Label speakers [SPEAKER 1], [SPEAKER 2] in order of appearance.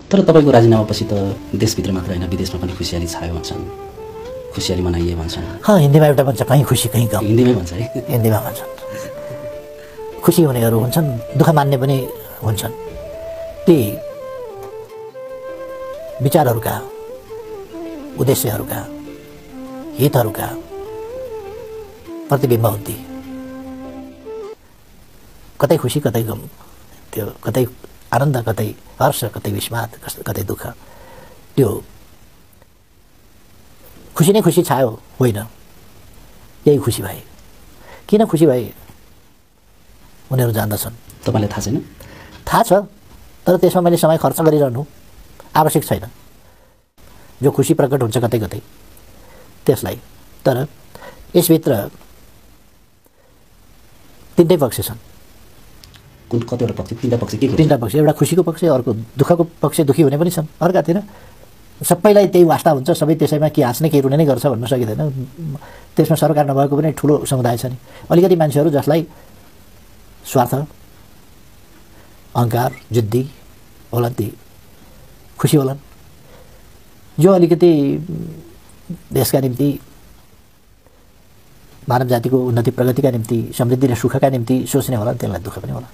[SPEAKER 1] तर तपाईको राजीनामापछि त देशभित्र मात्र हैन विदेशमा पनि खुशियाली छायो भन्छन्, खुशियाली मनाइए भन्छन्।
[SPEAKER 2] हिन्दीमा एउटा भन्छ कहीँ खुसी कहीँ गम।
[SPEAKER 1] हिन्दीमै भन्छ है?
[SPEAKER 2] हिन्दीमा भन्छन्। खुसी हुनेहरू हुन्छन्, दुःख मान्ने पनि हुन्छन्। ती विचारहरूका, उद्देश्यहरूका, हितहरूका प्रतिबिम्ब हुन्थे। कतै खुसी कतै गम, त्यो कतै आनन्द कतै हर्ष कतै विस्माद कतै दुःख, त्यो खुसी नै खुसी छायो होइन, यही खुसी भए। किन खुसी भए उनीहरू जान्दछन्।
[SPEAKER 1] तपाईँलाई थाहा छैन?
[SPEAKER 2] थाहा छ, तर त्यसमा मैले समय खर्च गरिरहनु आवश्यक छैन। जो खुसी प्रकट हुन्छ कतै कतै त्यसलाई। तर यसभित्र तिनटै पक्ष छन्।
[SPEAKER 1] कुन कतिवटा पक्ष? तिनवटा पक्ष के?
[SPEAKER 2] तिनवटा पक्ष, एउटा खुसीको पक्ष, अर्को दुःखको पक्ष, दुःखी हुने पनि छन्। अर्कातिर सबैलाई त्यही वास्ता हुन्छ, सबै त्यसैमा के हाँस्ने के रुने नै गर्छ भन्न सकिँदैन। त्यसमा सरकार नभएको पनि ठुलो समुदाय छ नि। अलिकति मान्छेहरू जसलाई स्वार्थ, अहङ्कार, जिद्दी होलान् ती खुसी होलान्। जो अलिकति देशका निम्ति, मानव जातिको उन्नति प्रगतिका निम्ति, समृद्धि र सुखका निम्ति सोच्ने होला त्यसलाई दुःख पनि होला।